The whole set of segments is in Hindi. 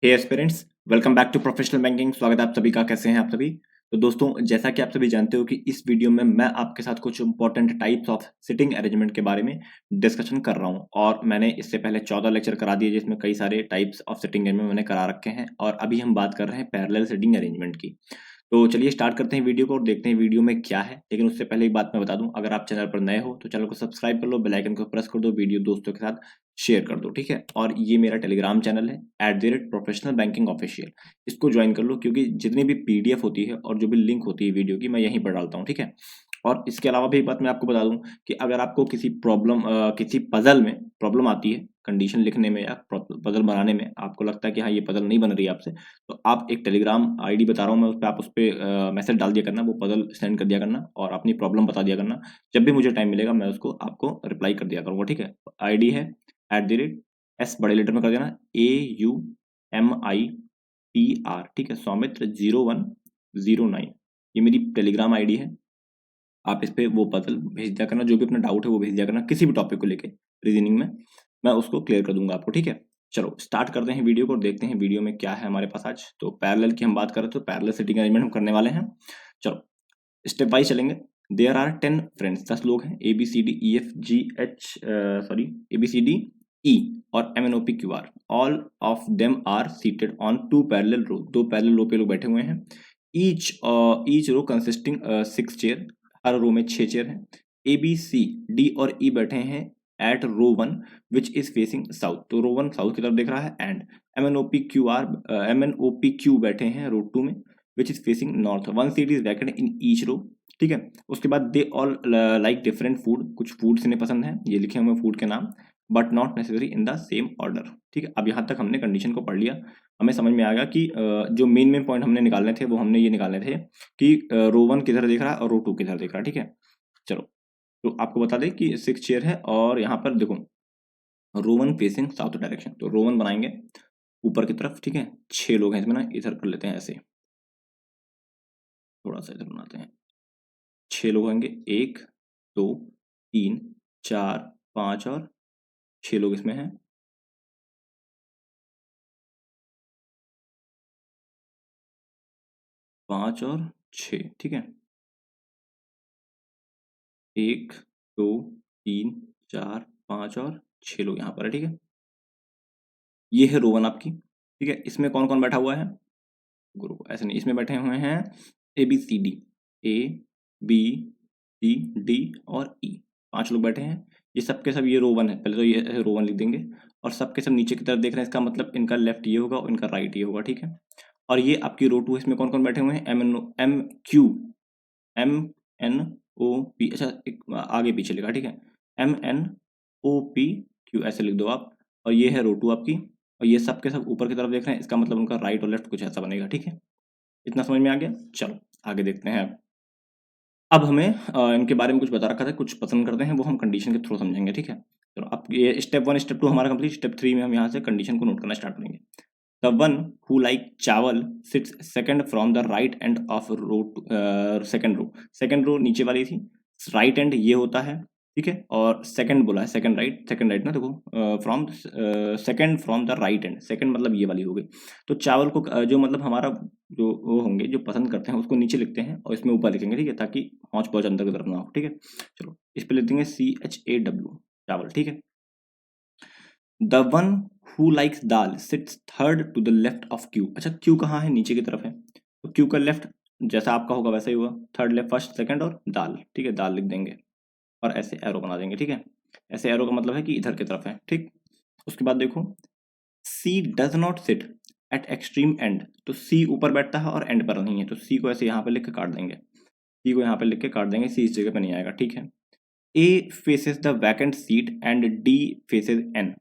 Hey aspirants, welcome back to professional banking. स्वागत है आप सभी का। कैसे हैं आप सभी? तो दोस्तों, जैसा कि आप सभी जानते हो कि इस वीडियो में मैं आपके साथ कुछ important types of sitting arrangement के बारे में डिस्कशन कर रहा हूं और मैंने इससे पहले 14 लेक्चर करा दिए जिसमें कई सारे टाइप्स ऑफ सिटिंग अरेंजमेंट मैंने करा रखे हैं और अभी हम बात कर रहे हैं पैरेलल सिटिंग अरेंजमेंट की। तो चलिए स्टार्ट करते हैं वीडियो को और देखते हैं वीडियो में क्या है। लेकिन उससे पहले एक बात मैं बता दूं, अगर आप चैनल पर नए हो तो चैनल को सब्सक्राइब कर लो, बेल आइकन को प्रेस कर दो, वीडियो दोस्तों के साथ शेयर कर दो, ठीक है। और ये मेरा टेलीग्राम चैनल है @प्रोफेशनल बैंकिंग ऑफिशियल। इसको ज्वाइन कर लो क्योंकि जितनी भी पीडीएफ होती है और जो भी लिंक होती है वीडियो की मैं यहीं पर डालता हूँ, ठीक है। और इसके अलावा भी एक बात मैं आपको बता दूं कि अगर आपको किसी किसी पजल में प्रॉब्लम आती है, कंडीशन लिखने में या पजल बनाने में आपको लगता है कि हाँ ये पजल नहीं बन रही है आपसे, तो आप एक टेलीग्राम आईडी बता रहा हूँ मैं, उस पर आप उस पर मैसेज डाल दिया करना, वो पजल सेंड कर दिया करना और अपनी प्रॉब्लम बता दिया करना। जब भी मुझे टाइम मिलेगा मैं उसको आपको रिप्लाई कर दिया करूँगा, ठीक है। आईडी है @S बड़े लेटर में कर देना, AUMITR, ठीक है, सौमित्र 0109। ये मेरी टेलीग्राम आईडी है। आप इस पे वो पजल भेज दिया करना, जो भी अपना डाउट है वो भेज दिया करना किसी भी टॉपिक को लेके रीजनिंग में, मैं उसको क्लियर कर दूंगा आपको, ठीक है। चलो स्टार्ट करते हैं वीडियो को और देखते हैं वीडियो में क्या है हमारे पास आज। तो पैरेलल की हम बात करें तो पैरेलल सिटिंग अरेंजमेंट हम करने वाले हैं। चलो स्टेप वाइज चलेंगे। देयर आर 10 फ्रेंड्स, 10 लोग हैं, ABCDEFG और MNOPQR। All of them are seated on two parallel row, दो पैरेलल रो पे लोग बैठे हुए हैं। ईच रो कंसिस्टिंग 6 चेयर, हर रो में 6 चेयर हैं। ABCD और E बैठे हैं at row 1 which is facing south, तो रो 1 साउथ की तरफ देख रहा है। एंड MNOPQ बैठे हैं रो 2 में which is facing north, one seat is vacant in each row, ठीक है। उसके बाद they all like different food, कुछ फूड्स इन्हें पसंद है, ये लिखे हुए फूड के नाम, but not necessary in the same order, ठीक है। अब यहाँ तक हमने कंडीशन को पढ़ लिया। हमें समझ में आ गया कि जो मेन पॉइंट हमने निकालने थे वो हमने ये निकालने थे कि रो 1 किधर देख रहा है और रो 2 किधर देख रहा है, ठीक है। चलो, तो आपको बता दें कि 6 चेयर है और यहाँ पर देखो रो 1 फेसिंग साउथ डायरेक्शन, तो रो 1 बनाएंगे ऊपर की तरफ, ठीक है। 6 लोग हैं इसमें ना, इधर कर लेते हैं ऐसे, थोड़ा सा इधर बनाते हैं। 6 लोग होंगे, 1 2 3 4 5 और 6 लोग इसमें हैं। 5 और 6, ठीक है। 1 2 3 4 5 और 6 लोग यहाँ पर है, ठीक है। ये है रो 1 आपकी, ठीक है। इसमें कौन कौन बैठा हुआ है? ग्रुप ऐसे नहीं, इसमें बैठे हुए हैं ABCD, ABCD और E, 5 लोग बैठे हैं। ये सब के सब ये रो 1 है, पहले तो ये रो 1 लिख देंगे और सबके सब नीचे की तरफ देख रहे हैं, इसका मतलब इनका लेफ्ट ये होगा और इनका राइट ये होगा, ठीक है। और ये आपकी रो 2, इसमें कौन कौन बैठे हुए हैं? MNOP, अच्छा एक आगे पीछे लिखा, ठीक है। MNOPQ ऐसे लिख दो आप। और ये है रो 2 आपकी, और ये सब के सब ऊपर की तरफ देख रहे हैं, इसका मतलब उनका राइट और लेफ्ट कुछ ऐसा बनेगा, ठीक है। इतना समझ में आ गया? चलो आगे देखते हैं। अब हमें इनके बारे में कुछ बता रखा था, कुछ पसंद करते हैं, वो हम कंडीशन के थ्रू समझेंगे, ठीक है। चलो अब ये स्टेप 1 स्टेप 2 हमारा कंप्लीट। स्टेप 3 में हम यहाँ से कंडीशन को नोट करना स्टार्ट करेंगे। The one who like chawal sits second from the right end of row, second row नीचे वाली थी, राइट एंड ये होता है, ठीक है। और सेकंड बोला है, सेकंड राइट ना, देखो from second from the right and, second मतलब ये वाली हो गई। तो चावल को जो मतलब हमारा जो वो होंगे जो पसंद करते हैं उसको नीचे लिखते हैं और इसमें ऊपर लिखेंगे, ठीक है, ताकि पहुंच पहुंच अंदर की तरफ ना हो, ठीक है। चलो इस पे लिख देंगे CHAW, चावल, ठीक है। The one who likes dal sits third to the left of Q, अच्छा क्यू कहाँ है? नीचे की तरफ है, तो क्यू का लेफ्ट जैसा आपका होगा वैसा ही होगा, थर्ड लेफ्ट फर्स्ट सेकंड और दाल, ठीक है, दाल लिख देंगे और ऐसे एरो बना देंगे, ठीक है। ऐसे एरो का मतलब है कि इधर की तरफ है, ठीक। उसके बाद देखो C does not sit at extreme end, तो सी ऊपर बैठता है और एंड पर नहीं है, तो सी को ऐसे यहाँ पे लिख के काट देंगे, सी को यहाँ पे लिख के काट देंगे, सी इस जगह पे नहीं आएगा, ठीक है। A faces the vacant seat and D faces N,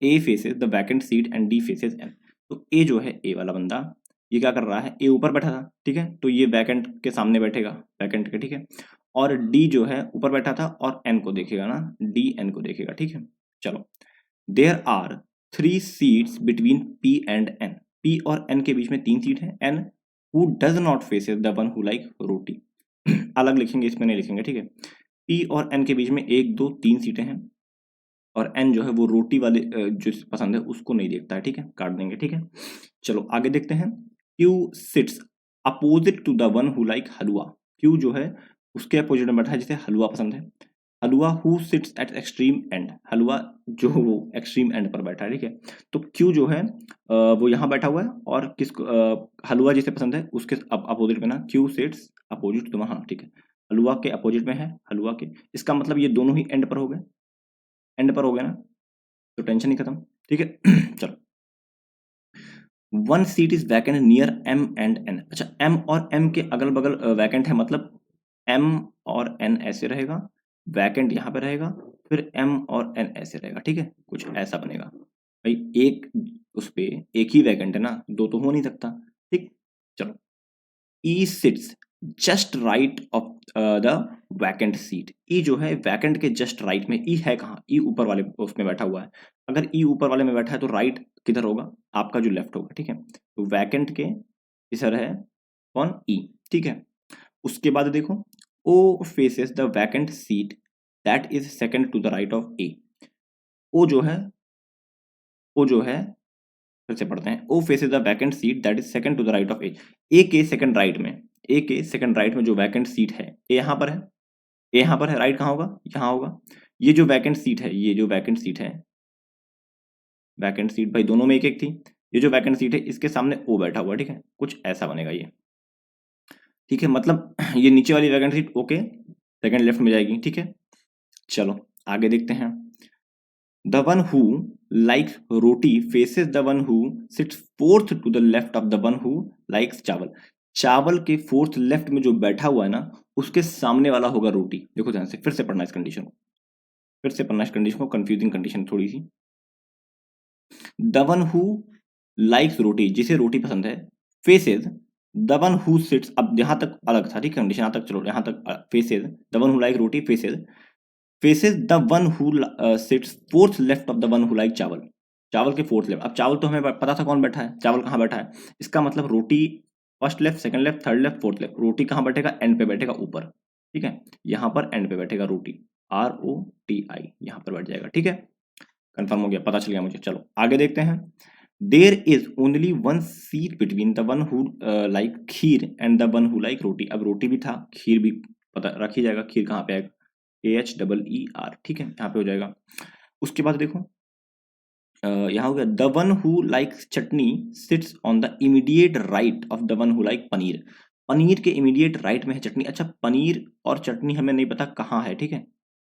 A faces the vacant seat and D faces N, तो ए जो है ए वाला बंदा ये क्या कर रहा है? ए ऊपर बैठा था, ठीक है, तो ये वैकेंट के सामने बैठेगा, वैकेंट के, ठीक है। और डी जो है ऊपर बैठा था और एन को देखेगा ना, डी एन को देखेगा, ठीक है। चलो there are 3 seats between P and N, P और एन के बीच में 3 सीट है। N who does not faces the one who like roti, अलग लिखेंगे, इसमें नहीं लिखेंगे, ठीक है। पी और एन के बीच में 1 2 3 सीटें हैं। और एन जो है वो रोटी वाले जो पसंद है उसको नहीं देखता है, ठीक है, काट देंगे, ठीक है। चलो आगे देखते हैं। Q sits opposite to the one who like halwa. Q जो है उसके अपोजिट में बैठा है जिसे हलवा पसंद है। Halwa who sits at extreme end. हलवा जो वो एक्सट्रीम एंड पर बैठा है, ठीक है। तो क्यू जो है वो यहाँ बैठा हुआ है, और किसको हलवा जिसे पसंद है उसके अपोजिट में ना, क्यू सिट्स अपोजिट टू, हाँ ठीक है, हलवा के अपोजिट में है, हलवा के, इसका मतलब ये दोनों ही एंड पर हो गए, एंड पर हो गया ना, तो टेंशन ही खत्म, ठीक है। चलो, one seat is vacant near M and N. अच्छा, एम और एम के अगल बगल वैकेंट है, मतलब एम और एन ऐसे रहेगा, वैकेंट यहाँ पे रहेगा, फिर एम और एन ऐसे रहेगा, ठीक है, कुछ ऐसा बनेगा भाई। एक उस पे एक ही वैकेंट है ना, दो तो हो नहीं सकता, ठीक। चलो, E sits just right of the vacant seat. E जो है वैकेंट के जस्ट राइट में, ई है कहाँ, ई ऊपर वाले उसमें बैठा हुआ है। अगर ई ऊपर वाले में बैठा है तो राइट किधर होगा, आपका जो लेफ्ट होगा, ठीक है। तो वैकेंट के इधर है कौन, ई, ठीक है। उसके बाद देखो, O faces the vacant seat that is second to the right of A. O जो है, ओ जो है, फिर से पढ़ते हैं, O faces the vacant seat that is second to the right of A. A के सेकंड राइट में, ए के सेकंड राइट में जो वैकेंट सीट है, ए यहाँ पर है, ए यहाँ पर है, राइट कहाँ होगा, यहाँ होगा। ये जो वैकेंट सीट है, ये जो वैकेंट सीट है, वैकेंट सीट भाई दोनों में एक एक थी, ये जो वैकेंट सीट है इसके सामने ओ बैठा हुआ, ठीक है, कुछ ऐसा बनेगा ये, ठीक है। मतलब ये नीचे वाली vacant seat okay second left में जाएगी, ठीक है। चलो आगे देखते हैं। The one who likes roti faces the one who sits fourth to the left of the one who likes chawal. चावल के फोर्थ लेफ्ट में जो बैठा हुआ है ना, उसके सामने वाला होगा रोटी। देखो ध्यान से, फिर से पढ़ना इस कंडीशन को, फिर से पढ़ना इस कंडीशन को, कंफ्यूजिंग कंडीशन थोड़ी सी। द वन हु लाइक्स रोटी, जिसे रोटी पसंद है, faces the one who seats, अब यहाँ तक अलग था, ठीक है, कंडीशन यहाँ तक, चलो यहाँ तक, faces the one who like roti, faces faces the one who sits fourth left of the one who like चावल। चावल के फोर्थ लेफ्ट, अब चावल तो हमें पता था कौन बैठा है, चावल कहाँ बैठा है, इसका मतलब रोटी first left, second left, third left, fourth left. रोटी कहाँ बैठेगा, एंड पे बैठेगा ऊपर, ठीक है, यहाँ पर एंड पे बैठेगा रोटी, ROTI यहाँ पर बैठ जाएगा, ठीक है। कंफर्म हो गया, पता चल गया मुझे। चलो आगे देखते हैं। There is only one seat between the one who like kheer and the one who like roti. अब रोटी भी था, खीर भी पता रख ही जाएगा, खीर कहाँ पे आएगा, AHEER, ठीक है, यहाँ पे हो जाएगा। उसके बाद देखो, यहाँ हो गया, the one who like chutney seats on the immediate right of the one who like paneer. Paneer के इमीडिएट राइट में है चटनी। अच्छा, पनीर और चटनी हमें नहीं पता कहाँ है, ठीक है,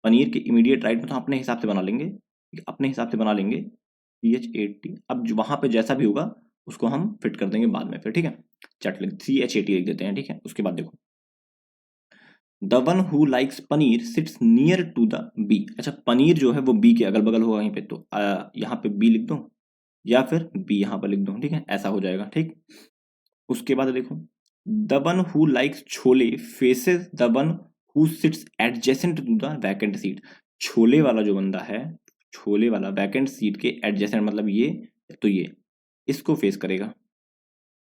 पनीर के इमीडिएट राइट में तो अपने हिसाब से बना लेंगे, अपने हिसाब से बना लेंगे, CH80। अब वहां पे जैसा भी होगा उसको हम फिट कर देंगे बाद में फिर, ठीक है। चट लिख CH80 लिख देते हैं, ठीक है। उसके बाद देखो, the one who likes paneer sits near to the B. अच्छा, पनीर जो है वो बी के अगल बगल होगा वहीं पे, तो यहाँ पे बी लिख दो, या फिर बी यहाँ पर लिख दो, ठीक है, ऐसा हो जाएगा, ठीक। उसके बाद देखो, the one who likes chole faces the one who sits adjacent to the vacant seat. छोले वाला जो बंदा है, छोले वाला वैकेंट सीट के एडजेसेंट, मतलब ये तो ये इसको फेस करेगा,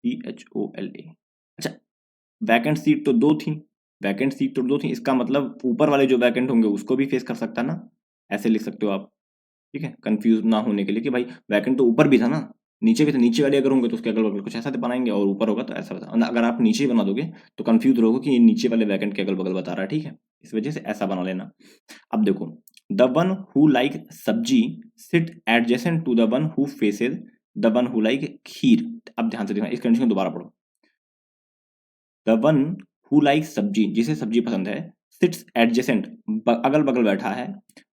CHOLA। अच्छा, वैकेंट सीट तो दो थी, वैकेंट सीट तो दो थी, इसका मतलब ऊपर वाले जो वैकेंट होंगे उसको भी फेस कर सकता है ना, ऐसे लिख सकते हो आप, ठीक है, कंफ्यूज ना होने के लिए कि भाई वैकेंट तो ऊपर भी था ना, नीचे भी था, नीचे वाले अगर होंगे तो उसके अगल बगल कुछ ऐसा तो बनाएंगे, और ऊपर होगा तो ऐसा बता, अगर आप नीचे ही बना दोगे तो कंफ्यूज रहोगे कि ये नीचे वाले वैकेंट के अगल बगल बता रहा है, ठीक है, इस वजह से ऐसा बना लेना। अब देखो, the one who like sabzi sit adjacent to the one who faces the one who like kheer. अब ध्यान से देखना, इस कंडीशन को दोबारा पढ़ो। द वन हु लाइक सब्जी, जिसे सब्जी पसंद है, सिट्स एडजेसेंट अगल बगल बैठा है,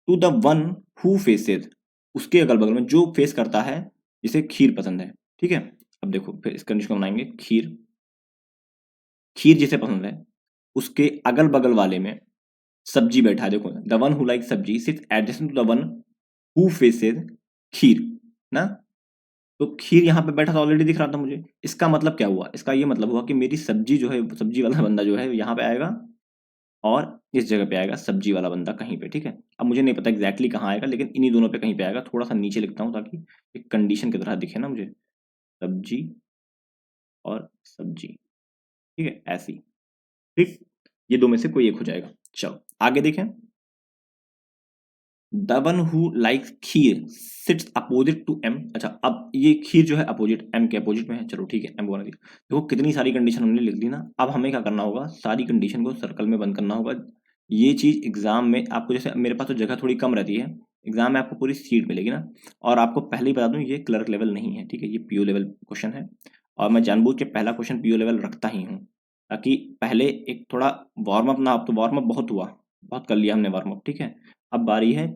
to the one who faces, उसके अगल बगल में जो फेस करता है, जिसे खीर पसंद है, ठीक है। अब देखो फिर इस कंडीशन को बनाएंगे, खीर, खीर जिसे पसंद है उसके अगल बगल वाले में सब्जी बैठा है। देखो, the one who like sabzi sits adjacent to the one who faces kheer ना, तो खीर यहाँ पे बैठा था, ऑलरेडी दिख रहा था मुझे। इसका मतलब क्या हुआ, इसका ये मतलब हुआ कि मेरी सब्जी जो है, सब्जी वाला बंदा जो है यहाँ पे आएगा, और इस जगह पे आएगा सब्जी वाला बंदा कहीं पे, ठीक है। अब मुझे नहीं पता एग्जैक्टली कहाँ आएगा, लेकिन इन्हीं दोनों पे कहीं पे आएगा। थोड़ा सा नीचे लिखता हूँ ताकि एक कंडीशन की तरह दिखे ना मुझे, सब्जी और सब्जी, ठीक है, ऐसी, ठीक, ये दो में से कोई एक हो जाएगा। चलो आगे देखें। The one who likes kheer sits opposite to M. अच्छा, अब ये खीर जो है अपोजिट एम के अपोजिट में है। चलो ठीक है, एम बना दिया। देखो कितनी सारी कंडीशन हमने लिख दी ना। अब हमें क्या करना होगा, सारी कंडीशन को सर्कल में बंद करना होगा। ये चीज एग्जाम में आपको, जैसे मेरे पास तो जगह थोड़ी कम रहती है, एग्जाम में आपको पूरी सीट मिलेगी ना। और आपको पहले ही बता दूं, ये क्लर्क लेवल नहीं है, ठीक है, ये पीओ लेवल क्वेश्चन है। और मैं जानबूझ के पहला क्वेश्चन पीओ लेवल रखता ही हूँ, ताकि पहले एक थोड़ा वार्म अप ना। अब तो वार्म अप बहुत हुआ, बहुत कर लिया हमने वार्म अप, ठीक है। अब बारी है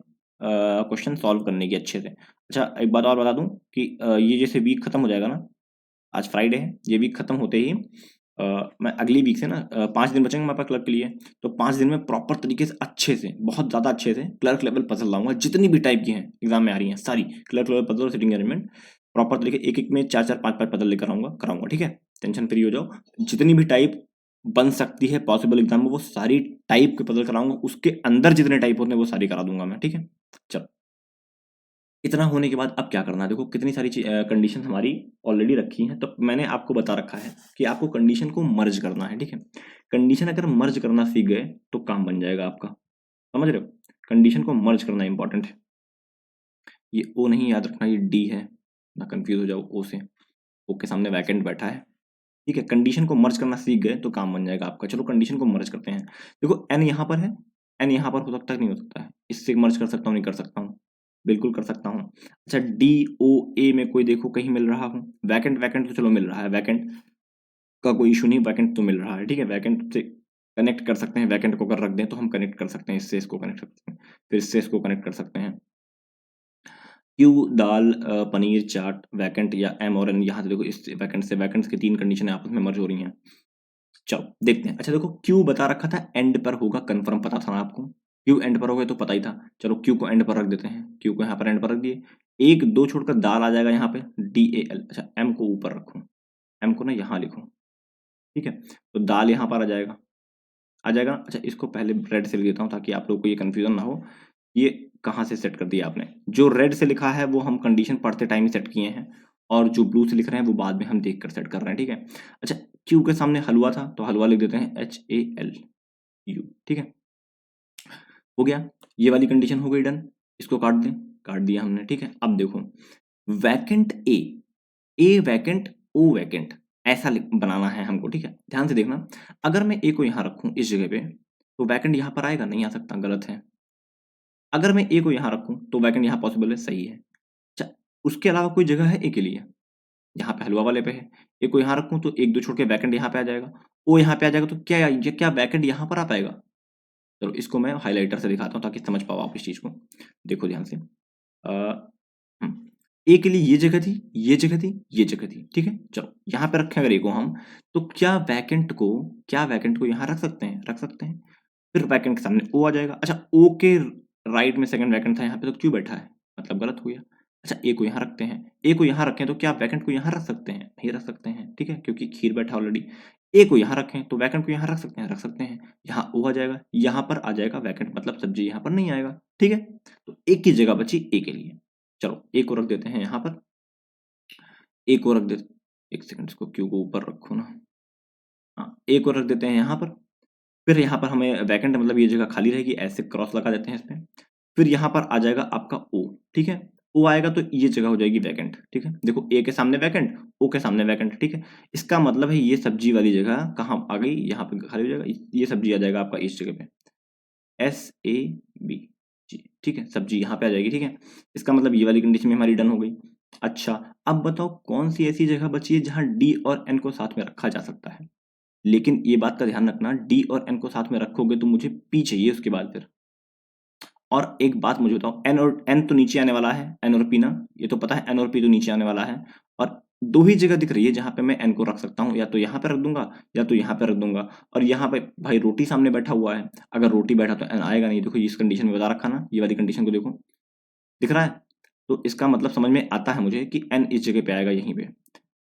क्वेश्चन सॉल्व करने की अच्छे से। अच्छा, एक बात और बता दूं कि ये जैसे वीक खत्म हो जाएगा ना, आज फ्राइडे है, ये वीक खत्म होते ही मैं अगली वीक से ना 5 दिन बचेंगे हमारे पास क्लर्क के लिए। तो 5 दिन में प्रॉपर तरीके से अच्छे से, बहुत ज़्यादा अच्छे से क्लर्क लेवल पजल लाऊंगा, जितनी भी टाइप की हैं एग्जाम में आ रही हैं सारी क्लर्क लेवल पजल और सिटिंग अरेंजमेंट। प्रॉपर तरीके, एक एक में 4 4 5 5 पजल लेकर आऊंगा, कराऊंगा, ठीक है। टेंशन फ्री हो जाओ। जितनी भी टाइप बन सकती है पॉसिबल एग्जाम में, वो सारी टाइप के पजल कराऊंगा। उसके अंदर जितने टाइप होते हैं वो सारी करा दूंगा मैं, ठीक है। चलो, इतना होने के बाद अब क्या करना है, देखो कितनी सारी कंडीशन हमारी ऑलरेडी रखी हैं। तो मैंने आपको बता रखा है कि आपको कंडीशन को मर्ज करना है, ठीक है। कंडीशन अगर मर्ज करना सीख गए तो काम बन जाएगा आपका, समझ रहे हो। कंडीशन को मर्ज करना इंपॉर्टेंट है। ये ओ नहीं याद रखना, ये डी है, ना कंफ्यूज हो जाओ ओ से। ओ के सामने वैकेंट बैठा है, ठीक है। कंडीशन को मर्ज करना सीख गए तो काम बन जाएगा आपका। चलो कंडीशन को मर्ज करते हैं। देखो एन यहाँ पर है, एन यहाँ पर हो सकता है, नहीं हो सकता है, इससे मर्ज कर सकता हूँ, नहीं कर सकता हूँ, बिल्कुल कर सकता हूँ। अच्छा, डी ओ ए में कोई देखो कहीं मिल रहा हूँ, वैकेंट वैकेंट तो चलो मिल रहा है, वैकेंट का कोई इशू नहीं, वैकेंट तो मिल रहा है, ठीक है। वैकेंट से कनेक्ट कर सकते हैं, वैकेंट को अगर रख दें तो हम कनेक्ट कर सकते हैं, इससे इसको कनेक्ट कर सकते हैं, फिर इससे इसको कनेक्ट कर सकते हैं। क्यू दाल पनीर चाट वैकेंट, या एम और एन, यहाँ से देखो इस वैकेंट से वैकेंट्स की 3 कंडीशन आपस में मर्ज हो रही हैं। चलो देखते हैं। अच्छा देखो, क्यू बता रखा था एंड पर होगा, कंफर्म पता था ना आपको, क्यू एंड पर होगा तो पता ही था। चलो क्यू को एंड पर रख देते हैं, क्यू को यहाँ पर एंड पर रख दिए। एक दो छोड़कर दाल आ जाएगा यहाँ पे, डी ए एल। अच्छा, एम को ऊपर रखूँ, एम को ना यहाँ लिखूँ, ठीक है। तो दाल यहाँ पर आ जाएगा, आ जाएगा। अच्छा, इसको पहले रेड से लिख देता हूँ ताकि आप लोग को ये कन्फ्यूजन ना हो। ये कहाँ से सेट कर दिया आपने, जो रेड से लिखा है वो हम कंडीशन पढ़ते टाइम ही सेट किए हैं, और जो ब्लू से लिख रहे हैं वो बाद में हम देख कर सेट कर रहे हैं, ठीक है। अच्छा, क्यू के सामने हलवा था तो हलवा लिख देते हैं, HALU, ठीक है। हो गया, ये वाली कंडीशन हो गई डन। इसको काट दें, काट दिया हमने, ठीक है। अब देखो, वैकेंट ए वैकेंट, ओ वैकेंट, ऐसा बनाना है हमको, ठीक है। ध्यान से देखना, अगर मैं ए को यहाँ रखूँ इस जगह पे, तो वैकेंट यहाँ पर आएगा, नहीं आ सकता, गलत है। अगर मैं ए को यहाँ रखूँ तो वैकेंट यहाँ पॉसिबल है, सही है। अच्छा, उसके अलावा कोई जगह है ए के लिए, यहाँ पे हलवा वाले पे है। ए को यहाँ रखूँ तो एक दो छोड़ के वैकेंट यहाँ पे आ जाएगा, ओ यहाँ पे आ जाएगा, तो क्या वैकेंट यहाँ पर आ पाएगा। चलो इसको मैं हाइलाइटर से दिखाता हूँ ताकि समझ पाओ आप इस चीज़ को। देखो ध्यान से, ए के लिए ये जगह थी, ये जगह थी, ये जगह थी, ठीक है। चलो यहाँ पे रखें अगर ए को हम, तो क्या वैकेंट को यहाँ रख सकते हैं, रख सकते हैं। फिर वैकेंट के सामने ओ आ जाएगा। अच्छा, ओ के राइट में सेकंड वैकेंट था यहाँ पे, तो क्यों बैठा है, मतलब गलत हो गया। अच्छा, ए को यहाँ रखते हैं, ए को यहाँ रखें तो क्या वैकेंट को यहाँ रख सकते हैं, नहीं रख सकते हैं, ठीक है, क्योंकि खीर बैठा ऑलरेडी। ए को यहाँ रखें तो वैकेंट को यहाँ रख सकते हैं, रख सकते हैं। यहाँ ओ आ जाएगा, यहाँ पर आ जाएगा वैकेंट, मतलब सब्जी यहाँ पर नहीं आएगा, ठीक है। तो एक की जगह बची ए के लिए। चलो ए को रख देते हैं यहाँ पर, ए को रख देते, एक सेकंड, इसको क्यू को ऊपर रखो ना, हाँ, ए को रख देते हैं यहाँ पर। फिर यहाँ पर हमें वैकेंट, मतलब ये जगह खाली रहेगी, ऐसे क्रॉस लगा देते हैं इस पे। फिर यहाँ पर आ जाएगा आपका ओ, ठीक है। ओ आएगा तो ये जगह हो जाएगी वैकेंट, ठीक है। देखो ए के सामने वैकेंट, ओ के सामने वैकेंट, ठीक है। इसका मतलब है ये सब्जी वाली जगह कहाँ आ गई, यहाँ पे खाली हो जाएगा, ये सब्जी आ जाएगा आपका इस जगह पे, SAB, ठीक है, सब्जी यहाँ पे आ जाएगी, ठीक है। इसका मतलब ये वाली कंडीशन में हमारी डन हो गई। अच्छा, अब बताओ कौन सी ऐसी जगह बची है जहाँ डी और एन को साथ में रखा जा सकता है। लेकिन ये बात का ध्यान रखना, डी और एन को साथ में रखोगे तो मुझे पी चाहिए उसके बाद फिर। और एक बात मुझे बताओ, एन और एन तो नीचे आने वाला है, एन और पी ना, ये तो पता है एन और पी तो नीचे आने वाला है। और दो ही जगह दिख रही है जहाँ पे मैं एन को रख सकता हूँ, या तो यहाँ पे रख दूंगा या तो यहाँ पे रख दूंगा। और यहाँ पे भाई रोटी सामने बैठा हुआ है, अगर रोटी बैठा तो एन आएगा नहीं। देखो इस कंडीशन में बता रखा ना, ये वाली कंडीशन को देखो, दिख रहा है। तो इसका मतलब समझ में आता है मुझे कि एन इस जगह पे आएगा, यहीं पे।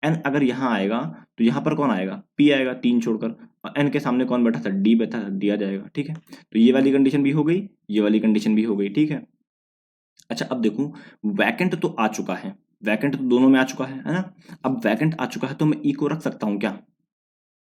एन अगर यहाँ आएगा तो यहाँ पर कौन आएगा, पी आएगा, 3 छोड़कर। और एन के सामने कौन बैठा था, डी बैठा था, डी आ जाएगा, ठीक है। तो ये वाली कंडीशन भी हो गई, ये वाली कंडीशन भी हो गई, ठीक है। अच्छा, अब देखो, वैकेंट तो आ चुका है, वैकेंट तो दोनों में आ चुका है ना। अब वैकेंट आ चुका है तो मैं ई को रख सकता हूँ क्या,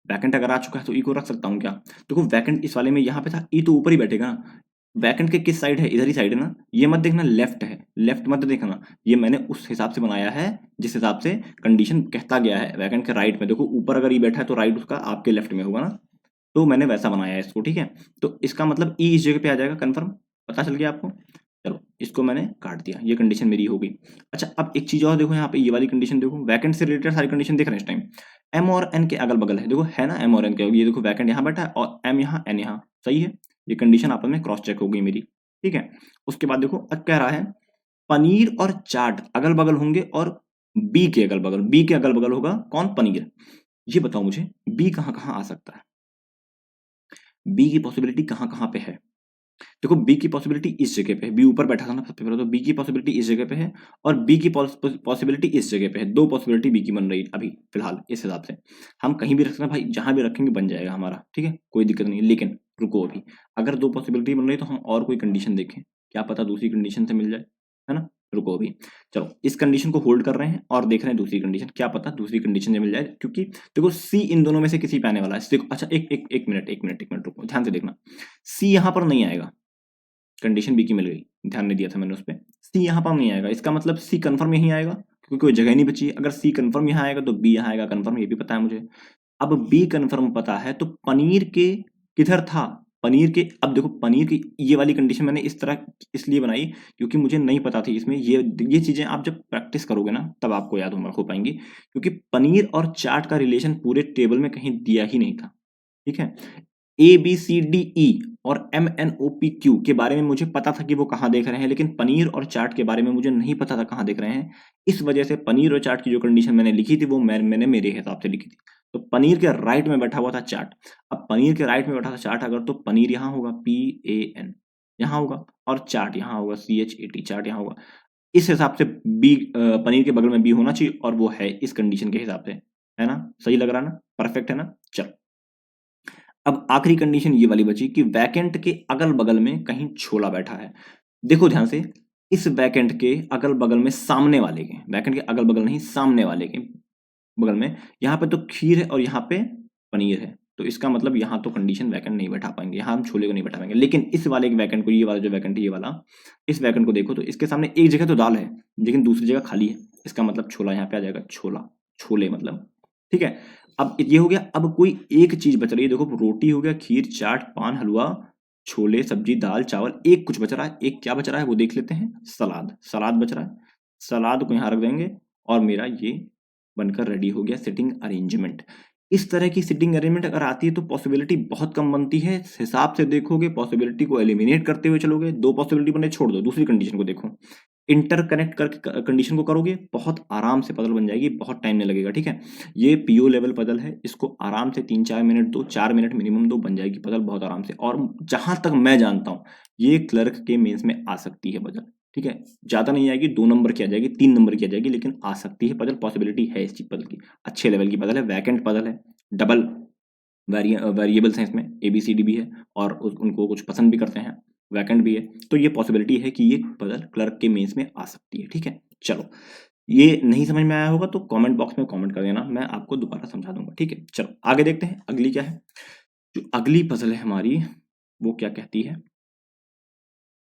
वैकेंट अगर आ चुका है तो ई को रख सकता हूँ क्या। देखो वैकेंट इस वाले में यहाँ पे था, ई तो ऊपर ही बैठेगा ना। वैकेंट के किस साइड है, इधर ही साइड है ना, ये मत देखना लेफ्ट है, लेफ्ट मत देखना, ये मैंने उस हिसाब से बनाया है जिस हिसाब से कंडीशन कहता गया है। वैकेंट के राइट में देखो, ऊपर अगर ये बैठा है तो राइट उसका आपके लेफ्ट में होगा ना, तो मैंने वैसा बनाया है इसको, ठीक है। तो इसका मतलब ई इस जगह पे आ जाएगा, कंफर्म, पता चल गया आपको। चलो इसको मैंने काट दिया, ये कंडीशन मेरी हो गई। अच्छा अब एक चीज और देखो, यहाँ पे ये वाली कंडीशन देखो, वैकेंट से रिलेटेड सारी कंडीशन देख रहे हैं इस टाइम। एम और एन के अगल बगल है, देखो है ना एम और एन के, ये देखो वैकेंट यहाँ बैठा है और एम यहाँ एन यहाँ, सही है। ये कंडीशन आपस में क्रॉस चेक हो गई मेरी, ठीक है। उसके बाद देखो अब कह रहा है पनीर और चाट अगल बगल होंगे और बी के अगल बगल, बी के अगल बगल होगा कौन, पनीर। ये बताओ मुझे बी कहाँ कहाँ आ सकता है, बी की पॉसिबिलिटी कहाँ कहाँ पे है। देखो बी की पॉसिबिलिटी इस जगह पे है, बी ऊपर बैठा था ना सबसे पहले, तो बी की पॉसिबिलिटी इस जगह पे है और बी की पॉसिबिलिटी इस जगह पे है। दो पॉसिबिलिटी बी की बन रही है अभी फिलहाल इस हिसाब से। हम कहीं भी रख सकते हैं भाई, जहां भी रखेंगे बन जाएगा हमारा, ठीक है, कोई दिक्कत नहीं है। लेकिन रुको अभी, अगर दो पॉसिबिलिटी बन रही है तो हम और कोई कंडीशन देखें, क्या पता दूसरी कंडीशन से मिल जाए, है ना। रुको अभी, चलो इस कंडीशन को होल्ड कर रहे हैं और देख रहे हैं दूसरी कंडीशन, क्या पता दूसरी कंडीशन से मिल जाए, क्योंकि देखो सी इन दोनों में से किसी पे आने वाला है। देखो अच्छा एक मिनट रुको, ध्यान से देखना, सी यहाँ पर नहीं आएगा, कंडीशन बी की मिल गई, ध्यान नहीं दिया था मैंने उस पर। सी यहाँ पर नहीं आएगा, इसका मतलब सी कंफर्म यहीं आएगा, क्योंकि कोई जगह नहीं बची है। अगर सी कंफर्म यहाँ आएगा तो बी यहाँ आएगा कंफर्म, ये भी पता है मुझे। अब बी कंफर्म पता है तो पनीर के किधर था, पनीर के, अब देखो पनीर की ये वाली कंडीशन मैंने इस तरह इसलिए बनाई क्योंकि मुझे नहीं पता थी इसमें, ये चीजें आप जब प्रैक्टिस करोगे ना तब आपको याद हो पाएंगी, क्योंकि पनीर और चाट का रिलेशन पूरे टेबल में कहीं दिया ही नहीं था, ठीक है। A B C D E और M N O P Q के बारे में मुझे पता था कि वो कहाँ देख रहे हैं, लेकिन पनीर और चाट के बारे में मुझे नहीं पता था कहाँ देख रहे हैं। इस वजह से पनीर और चाट की जो कंडीशन मैंने लिखी थी वो मैंने मेरे हिसाब से लिखी थी। तो पनीर के राइट में बैठा हुआ था चाट, अब पनीर के राइट में बैठा था चाट अगर, तो पनीर यहाँ होगा पी ए एन, यहाँ होगा, और चाट यहाँ होगा सी एच ए टी, चाट यहाँ होगा। इस हिसाब से बी, पनीर के बगल में बी होना चाहिए और वो है इस कंडीशन के हिसाब से, है ना, सही लग रहा ना, परफेक्ट है ना। चलो अब आखिरी कंडीशन ये वाली बची कि वैकेंट के अगल बगल में कहीं छोला बैठा है। देखो ध्यान से, इस वैकेंट के अगल बगल में, सामने वाले के, वैकेंट के अगल बगल नहीं सामने वाले के बगल में, यहाँ पे तो खीर है और यहाँ पे पनीर है, तो इसका मतलब यहाँ तो कंडीशन वैकेंट नहीं बैठा पाएंगे, यहाँ हम छोले को नहीं बैठा पाएंगे। लेकिन इस वाले वैकेंट को, ये वाला जो वैकेंट है ये वाला, इस वैकेंट को देखो तो इसके सामने एक जगह तो दाल है लेकिन दूसरी जगह खाली है, इसका मतलब छोला यहाँ पे आ जाएगा, छोला, छोले मतलब, ठीक है। अब ये हो गया, अब कोई एक चीज बच रही है, देखो रोटी हो गया, खीर, चाट, पान, हलवा, छोले, सब्जी, दाल, चावल, एक कुछ बच रहा है, एक क्या बच रहा है वो देख लेते हैं, सलाद, सलाद बच रहा है, सलाद को यहाँ रख देंगे और मेरा ये बनकर रेडी हो गया सिटिंग अरेंजमेंट। इस तरह की सिटिंग अरेंजमेंट अगर आती है तो पॉसिबिलिटी बहुत कम बनती है, इस हिसाब से देखोगे पॉसिबिलिटी को एलिमिनेट करते हुए चलोगे, दो पॉसिबिलिटी बने छोड़ दो, दूसरी कंडीशन को देखो, इंटरकनेक्ट करके कंडीशन को करोगे, बहुत आराम से पजल बन जाएगी, बहुत टाइम नहीं लगेगा, ठीक है। ये पीओ लेवल पजल है, इसको आराम से 3-4 मिनट दो, 4 मिनट मिनिमम दो, बन जाएगी पजल बहुत आराम से। और जहां तक मैं जानता हूँ ये क्लर्क के मेंस में आ सकती है पजल, ठीक है, ज्यादा नहीं आएगी, 2 नंबर की आ जाएगी, 3 नंबर की आ जाएगी, लेकिन आ सकती है पजल, पॉसिबिलिटी है इस चीज पजल की, अच्छे लेवल की पजल है, वैकेंट पजल है, डबल वेरिएबल्स हैं इसमें, ए बी सी डी भी है और उनको कुछ पसंद भी करते हैं, वैकेंट भी है, तो ये पॉसिबिलिटी है कि ये पजल क्लर्क के मेंस में आ सकती है, ठीक है। चलो ये नहीं समझ में आया होगा तो कमेंट बॉक्स में कमेंट कर देना, मैं आपको दोबारा समझा दूंगा, ठीक है। चलो आगे देखते हैं अगली क्या है। जो अगली पजल है हमारी वो क्या कहती है,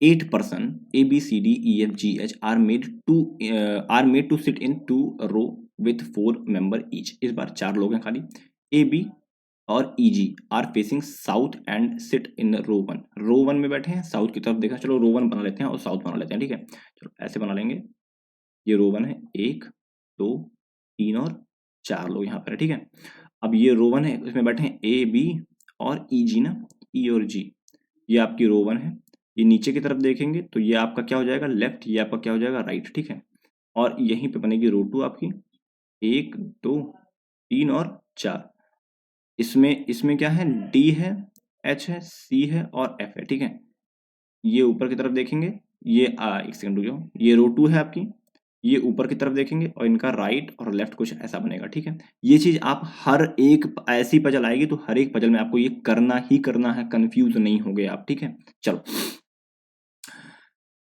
8 person A B C D E F G H are made to sit in 2 row with 4 member each। इस बार 4 लोग हैं खाली, A B और E G are facing south and sit in row 1, row 1 में बैठे हैं, साउथ की तरफ देखा, चलो रो 1 बना लेते हैं और साउथ बना लेते हैं, ठीक है। चलो ऐसे बना लेंगे, ये रो 1 है, 1 2 3 और 4 लोग यहाँ पर है, ठीक है। अब ये रो 1 है, इसमें बैठे हैं ए बी और ई जी ना, ई और जी, ये आपकी रो 1 है। ये नीचे की तरफ देखेंगे तो ये आपका क्या हो जाएगा लेफ्ट, ये आपका क्या हो जाएगा राइट, ठीक है। और यहीं पे बनेगी रो 2 आपकी, 1 2 3 और 4, इसमें इसमें क्या है, डी है, एच है, सी है और एफ है, ठीक है। ये ऊपर की तरफ देखेंगे, ये एक सेकंड रुक जाओ, ये रो 2 है आपकी, ये ऊपर की तरफ देखेंगे और इनका राइट और लेफ्ट कुछ ऐसा बनेगा, ठीक है। ये चीज आप हर एक ऐसी पजल आएगी तो हर एक पजल में आपको ये करना ही करना है, कंफ्यूज नहीं हो गए आप, ठीक है। चलो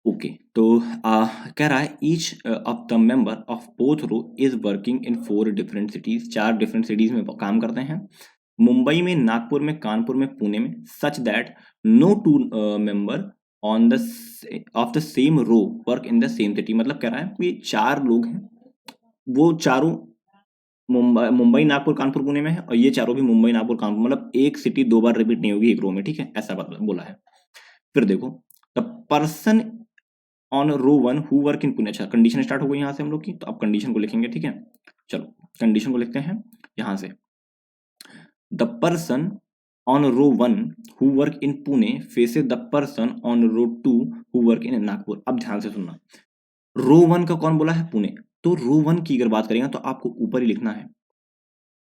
ओके, तो कह रहा है each of the member of both row is working in 4 different cities, 4 different cities में काम करते हैं। मुंबई में, नागपुर में, कानपुर में, पुणे में, such that no two member on the of the same row work in the same city. मतलब कह रहा है कि 4 लोग हैं, वो चारों मुंबई, नागपुर, कानपुर, पुणे में है, और ये चारों भी मुंबई, नागपुर, कानपुर, मतलब एक सिटी 2 बार रिपीट नहीं होगी एक रो में, ठीक है, ऐसा बोला है। फिर देखो, the person on row 1 who work in Pune. अच्छा, कंडीशन स्टार्ट हो गई यहाँ से हम लोग की, तो अब कंडीशन को लिखेंगे, ठीक है। चलो कंडीशन को लिखते हैं यहाँ से। The person on row 1 who work in Pune faces the person on row 2 who work in Nagpur. अब ध्यान से सुनना, रो 1 का कौन बोला है? पुणे। तो रो 1 की अगर बात करेंगे तो आपको ऊपर ही लिखना है।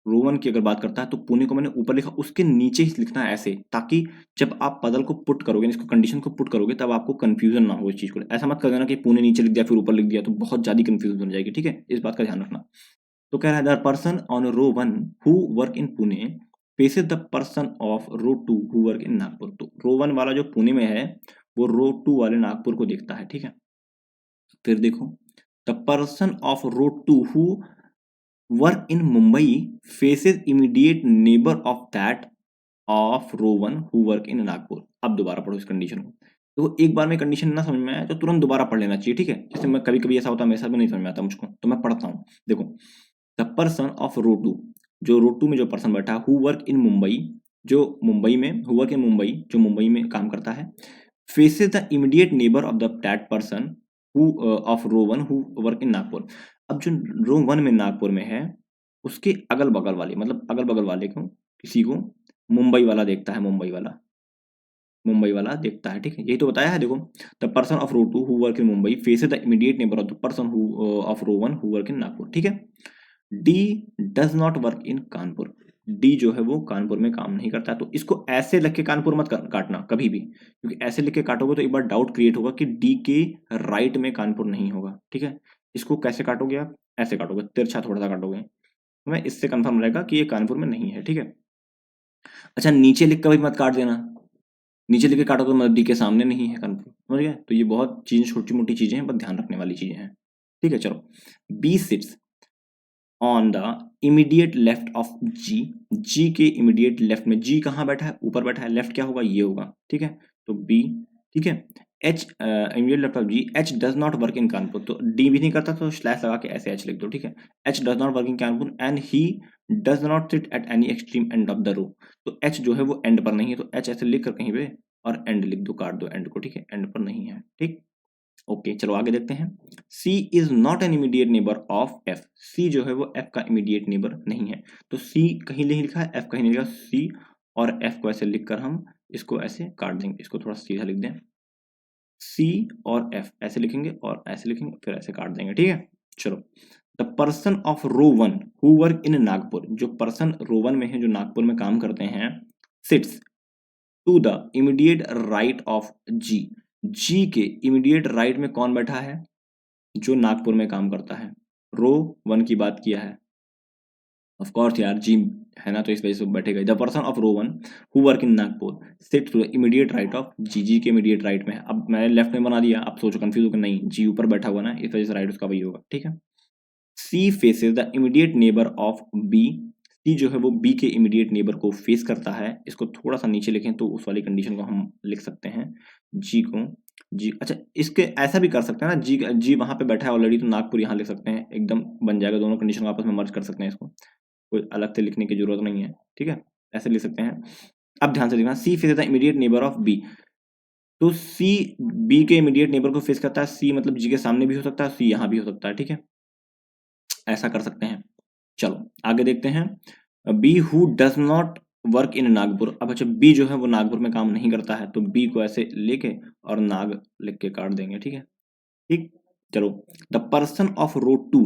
रो 1 की अगर बात करता है तो पुणे को मैंने ऊपर लिखा, उसके नीचे ही लिखना है ऐसे, ताकि जब आप पदल को पुट करोगे, इसको कंडीशन को पुट करोगे, तब आपको कंफ्यूजन ना हो इस चीज को। ऐसा मत कर देना कि पुणे नीचे लिख दिया फिर ऊपर लिख दिया, तो बहुत ज्यादा कंफ्यूजन हो जाएगी, ठीक है, इस बात का ध्यान रखना। तो कह रहा है the person on row 1 who work in Pune faces the person of row 2 who work in Nagpur. तो रो 1 वाला जो पुणे में है वो रो 2 वाले नागपुर को देखता है, ठीक है। फिर देखो, the person of row 2 who work in Mumbai faces immediate neighbour of that of row 1 who work in Nagpur. अब दोबारा पढ़ो इस कंडीशन को। तो एक बार में कंडीशन ना समझ में आए तो तुरंत दोबारा पढ़ लेना चाहिए, ठीक है। जैसे मैं कभी कभी ऐसा होता है, मेरे साथ भी नहीं समझ में आता मुझको, तो मैं पढ़ता हूँ। देखो, द पर्सन ऑफ रो 2, जो रो 2 में जो पर्सन बैठा है, हु वर्क इन मुंबई, जो मुंबई में, हु वर्क इन मुंबई, जो मुंबई में काम करता है, faces the immediate neighbour of the that person who of row 1 who work in Nagpur. अब जो रो 1 में नागपुर में है, उसके अगल बगल वाले, मतलब अगल बगल वाले को, किसी को मुंबई वाला देखता है, मुंबई वाला देखता है, ठीक है। यही तो बताया है। देखो, the person of row 2 who work in Mumbai faces the immediate neighbour of the person who of row 1 who work in Nagpur, ठीक है। D does not work in Kanpur. D जो है वो कानपुर में काम नहीं करता, तो इसको ऐसे लिख के कानपुर मत काटना कभी भी, क्योंकि ऐसे लिख के काटोगे तो एक बार डाउट क्रिएट होगा कि डी के राइट में कानपुर नहीं होगा, ठीक है। इसको कैसे काटोगे आप? ऐसे काटोगे, तिरछा थोड़ा सा काटोगे, मैं इससे कंफर्म रहेगा कि ये कानपुर में नहीं है, ठीक है। अच्छा, नीचे लिख कर भी मत काट देना, नीचे लिख के काटोगे मतलब डी के सामने नहीं है कानपुर, समझ गए। तो ये बहुत चीजें, छोटी मोटी चीजें हैं, बस ध्यान रखने वाली चीजें हैं, ठीक है। चलो, B sits on the immediate left of G. G के इमीडिएट लेफ्ट में, जी कहाँ बैठा है? ऊपर बैठा है, लेफ्ट क्या होगा? ये होगा, ठीक है। तो बी, ठीक है। H immediate left of G, H does not work in Kanpur, तो डी भी नहीं करता तो स्लैश लगा के ऐसे एच लिख दो, ठीक है। H does not work in Kanpur and he does not sit at any extreme end of the row. तो एच जो है वो एंड पर नहीं है, तो एच ऐसे लिख कर कहीं पे और एंड लिख दो, काट दो एंड को, ठीक है, एंड पर नहीं है, ठीक। ओके, चलो आगे देखते हैं। C is not an immediate neighbour of F। C जो है वो F का इमीडिएट नेबर नहीं है, तो C कहीं नहीं लिखा है, F कहीं नहीं लिखा, C और F को ऐसे लिखकर हम इसको ऐसे काट देंगे, इसको थोड़ा सीधा लिख दें, C और F ऐसे लिखेंगे और ऐसे लिखेंगे, फिर ऐसे काट देंगे, ठीक है। चलो, the person of row 1 who work in Nagpur, जो पर्सन रो 1 में है, जो नागपुर में काम करते हैं, sits to the immediate right of G. G के इमीडिएट राइट में कौन बैठा है? जो नागपुर में काम करता है। रो 1 की बात किया है, ऑफ कोर्स यार, जी है ना, तो इस वजह से बैठेगा। The person of row 1 who work in Nagpur sit to the immediate right of G. G के इमीडिएट राइट में है। अब मैंने लेफ्ट में बना दिया, अब सोचो कंफ्यूज हो कि नहीं, जी ऊपर बैठा हुआ ना, इस वजह से राइट उसका वही होगा, ठीक है। C faces the immediate neighbour of B. C जो है वो बी के इमीडिएट नेबर को फेस करता है। इसको थोड़ा सा नीचे लिखें तो उस वाली कंडीशन को हम लिख सकते हैं, जी को, जी, अच्छा इसके ऐसा भी कर सकते हैं ना, जी, जी वहां पे बैठा है ऑलरेडी, तो नागपुर यहाँ लिख सकते हैं, एकदम बन जाएगा, दोनों कंडीशन को आपस में मर्ज कर सकते हैं, इसको कोई अलग से लिखने की जरूरत नहीं है, ठीक है, ऐसे लिख सकते हैं। अब ध्यान से देखना, C face the immediate neighbour of B. तो सी बी के इमीडिएट नेबर को फेस करता है, सी मतलब जी के सामने भी हो सकता है, सी यहाँ भी हो सकता है, ठीक है, ऐसा कर सकते हैं। चलो आगे देखते हैं। B who does not work in Nagpur. अब अच्छा, बी जो है वो नागपुर में काम नहीं करता है, तो बी को ऐसे लेके और नाग लिख के काट देंगे, ठीक है, ठीक। चलो, the person of row 2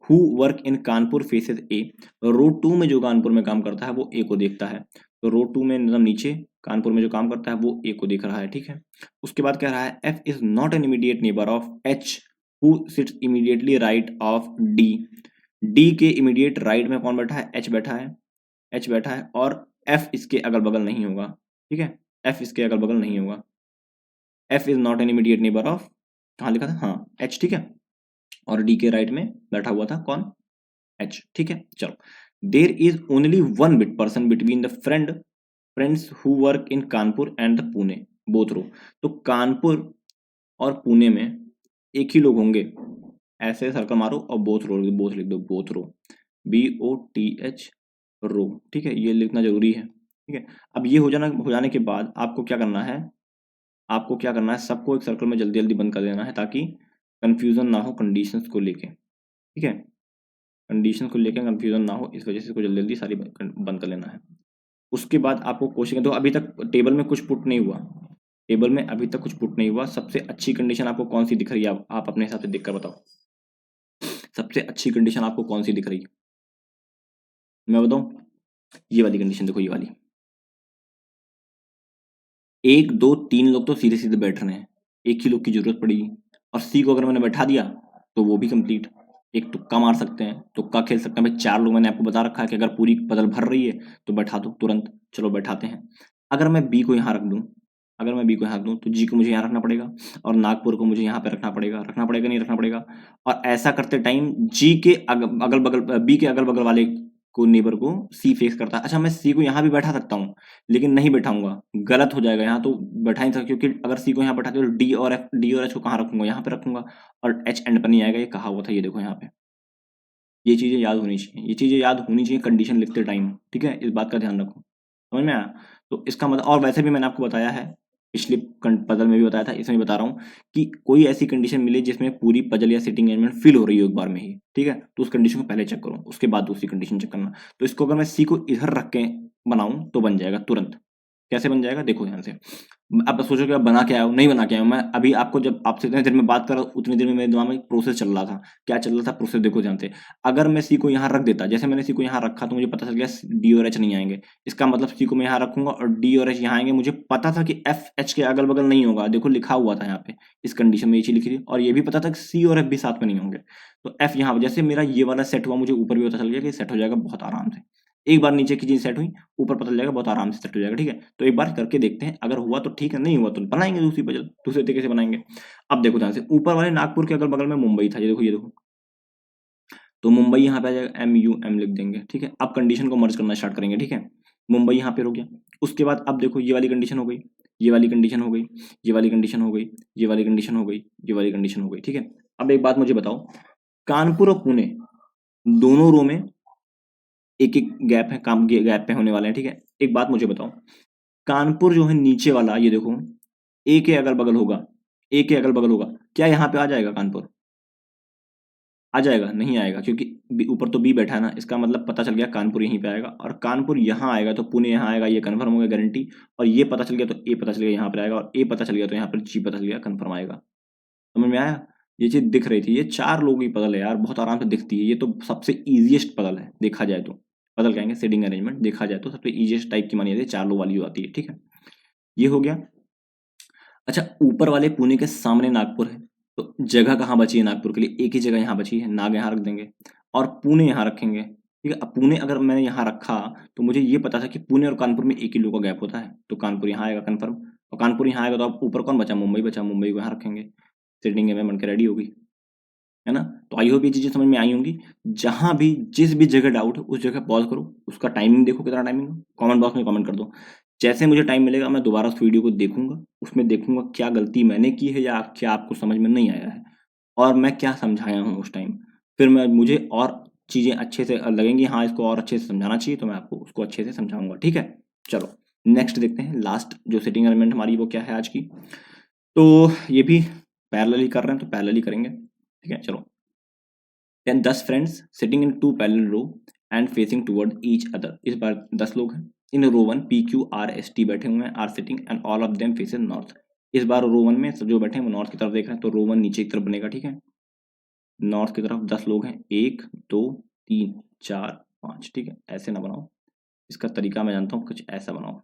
who work in Kanpur faces A. Row 2 में जो कानपुर में काम करता है वो ए को देखता है, तो रो 2 में मतलब नीचे कानपुर में जो काम करता है वो ए को देख रहा है, ठीक है। उसके बाद कह रहा है F is not an immediate neighbour of H who sits immediately right of D. D के इमीडिएट राइट में कौन बैठा है? एच बैठा है, एच बैठा है, और एफ इसके अगल बगल नहीं होगा, ठीक है, एफ इसके अगल बगल नहीं होगा। F is not an immediate neighbour of, कहाँ लिखा था? हाँ, एच, ठीक है, और डी के राइट में बैठा हुआ था कौन? एच, ठीक है। चलो, there is only one bit person between the friends who work in Kanpur and the Pune both row. तो कानपुर और पुणे में एक ही लोग होंगे, ऐसे सर्कल मारो और बोथ लिख दो, बोथ रो, BOTH रो, ठीक है, ये लिखना जरूरी है, ठीक है। अब ये हो जाने के बाद आपको क्या करना है, सबको एक सर्कल में जल्दी जल्दी बंद कर देना है ताकि कंफ्यूजन ना हो कंडीशंस को लेके, ठीक है, कंडीशंस को लेके कंफ्यूजन ना हो, इस वजह से इसको जल्दी जल्दी सारी बंद कर लेना है। उसके बाद आपको क्वेश्चन, तो अभी तक टेबल में कुछ पुट नहीं हुआ, सबसे अच्छी कंडीशन आपको कौन सी दिख रही है, आप अपने हिसाब से देख कर बताओ, सबसे अच्छी कंडीशन आपको कौन सी दिख रही है, मैं बताऊं, ये वाली कंडीशन देखो, ये वाली, 1 2 3 लोग तो सीधे सीधे बैठ रहे हैं, एक ही लोग की जरूरत पड़ेगी, और सी को अगर मैंने बैठा दिया तो वो भी कंप्लीट। एक तुक्का मार सकते हैं, तुक्का खेल सकते हैं भाई, 4 लोग मैंने आपको बता रखा है कि अगर पूरी पजल भर रही है तो बैठा दो तुरंत, चलो बैठाते हैं। अगर मैं बी को यहाँ रख दूं, तो जी को मुझे यहाँ रखना पड़ेगा, और नागपुर को मुझे यहाँ पे रखना पड़ेगा, नहीं रखना पड़ेगा। और ऐसा करते टाइम जी के अगल बगल, बी के अगल बगल वाले को, नेबर को सी फेस करता है। अच्छा, मैं सी को यहाँ भी बैठा सकता हूँ, लेकिन नहीं बैठाऊंगा, गलत हो जाएगा, यहाँ तो बैठा नहीं सकता, क्योंकि अगर सी को यहाँ बैठाते तो डी और एच को कहाँ रखूंगा, यहाँ पे रखूंगा, और एच एंड पर नहीं आएगा, ये कहा हुआ था, ये देखो यहाँ पे, ये चीजें याद होनी चाहिए कंडीशन लिखते टाइम, ठीक है, इस बात का ध्यान रखो, समझ में आया। तो इसका मतलब, और वैसे भी मैंने आपको बताया है, पिछली पजल में भी बताया था, इसमें भी बता रहा हूँ कि कोई ऐसी कंडीशन मिले जिसमें पूरी पजल या सिटिंग अरेंजमेंट फिल हो रही हो एक बार में ही, ठीक है, तो उस कंडीशन को पहले चेक करो, उसके बाद दूसरी कंडीशन चेक करना। तो इसको अगर मैं सी को इधर रख के बनाऊं तो बन जाएगा तुरंत। कैसे बन जाएगा, देखो ध्यान से, आप सोचोगे आप बना के आया हो, नहीं बना के आया हूं मैं, अभी आपको जब आपसे इतनी देर में बात कर रहा हूं, उतनी देर में मेरे दिमाग में एक प्रोसेस चल रहा था। क्या चल रहा था प्रोसेस, देखो ध्यान से, अगर मैं सी को यहाँ रख देता, जैसे मैंने सी को यहाँ रखा तो मुझे पता चल गया डी और एच नहीं आएंगे, इसका मतलब सी को मैं यहाँ रखूंगा और डी और एच यहाँ आएंगे, मुझे पता था कि एफ एच के अगल बगल नहीं होगा, देखो लिखा हुआ था यहाँ पे, इस कंडीशन में ये चीज लिखी थी, और ये भी पता था कि सी और एफ भी साथ में नहीं होंगे। तो एफ यहाँ, जैसे मेरा ये वाला सेट हुआ, मुझे ऊपर भी पता चल गया कि सेट हो जाएगा बहुत आराम से, एक बार नीचे की चीज सेट हुई, ऊपर पता चल जाएगा बहुत आराम से सेट हो जाएगा, ठीक है। तो एक बार करके देखते हैं, अगर हुआ तो ठीक है, नहीं हुआ तो बनाएंगे दूसरी पजल, दूसरे तरीके से बनाएंगे। अब देखो ध्यान से, ऊपर वाले नागपुर के अगल बगल में मुंबई था, ये देखो, तो मुंबई यहाँ पे आ जाएगा, MUM लिख देंगे, ठीक है। अब कंडीशन को मर्ज करना स्टार्ट करेंगे, ठीक है, मुंबई यहाँ पे हो गया। उसके बाद अब देखो, ये वाली कंडीशन हो गई, ये वाली कंडीशन हो गई, ये वाली कंडीशन हो गई, ये वाली कंडीशन हो गई, ये वाली कंडीशन हो गई, ठीक है। अब एक बात मुझे बताओ, कानपुर और पुणे दोनों रो में एक एक गैप है, काम गैप पे होने वाले हैं, ठीक है। एक बात मुझे बताओ, कानपुर जो है नीचे वाला, ये देखो, ए के अगल बगल होगा, क्या यहाँ पे आ जाएगा कानपुर, आ जाएगा, नहीं आएगा, क्योंकि ऊपर तो बी बैठा है ना, इसका मतलब पता चल गया कानपुर यहीं पे आएगा, और कानपुर यहाँ आएगा तो पुणे यहाँ आएगा, ये कन्फर्म हो गया गारंटी। और ये पता चल गया तो ए पता चल गया यहाँ पर आएगा, और ए पता चल गया तो यहाँ पर जी पता चल गया, कन्फर्म आएगा। समझ में आया, ये चीज दिख रही थी, ये 4 लोगों की पजल है यार, बहुत आराम से दिखती है, ये तो सबसे ईजिएस्ट पजल है देखा जाए तो, पजल कहेंगे सेटिंग अरेंजमेंट, देखा जाए तो सबसे ईजिएस्ट टाइप की मानी जाती है, 4 लोग वाली जो आती है, ठीक है, ये हो गया। अच्छा, ऊपर वाले पुणे के सामने नागपुर है, तो जगह कहाँ बची है नागपुर के लिए, एक ही जगह यहाँ बची है, नाग यहाँ रख देंगे, और पुणे यहाँ रखेंगे, ठीक है। अब पुणे अगर मैंने यहाँ रखा तो मुझे ये पता था कि पुणे और कानपुर में एक ही लोग का गैप होता है, तो कानपुर यहाँ आएगा कन्फर्म, और कानपुर यहाँ आएगा तो अब ऊपर कौन बचा, मुंबई बचा, मुंबई को यहाँ रखेंगे, सेटिंग में बनकर रेडी होगी, है ना। तो आई होप ये चीजें समझ में आई होंगी। जहां भी जिस भी जगह डाउट है उस जगह पॉज करो, उसका टाइमिंग देखो कितना टाइमिंग है, कमेंट बॉक्स में कमेंट कर दो। जैसे मुझे टाइम मिलेगा मैं दोबारा उस वीडियो को देखूंगा, उसमें देखूंगा क्या गलती मैंने की है या क्या आपको समझ में नहीं आया है, और मैं क्या समझाया हूँ उस टाइम, फिर मैं मुझे और चीजें अच्छे से लगेंगी, हाँ इसको और अच्छे से समझाना चाहिए, तो मैं आपको उसको अच्छे से समझाऊंगा, ठीक है। चलो नेक्स्ट देखते हैं, लास्ट जो सेटिंग एलिमेंट हमारी वो क्या है आज की, तो ये भी पैरेलली कर रहे हैं तो पैरेलली करेंगे, ठीक है। चलो, then 10 friends sitting in 2 parallel row and facing toward each other, इस बार 10 लोग हैं, इन रो 1 PQRST बैठे हुए हैं, are sitting and all of them faces north. इस बार रो 1 में सब जो बैठे हैं वो नॉर्थ की तरफ देख रहे हैं, तो रो 1 नीचे की तरफ बनेगा, ठीक है, नॉर्थ की तरफ 10 लोग हैं, 1 2 3 4 5, ठीक है, ऐसे ना बनाओ, इसका तरीका मैं जानता हूँ, कुछ ऐसा बनाओ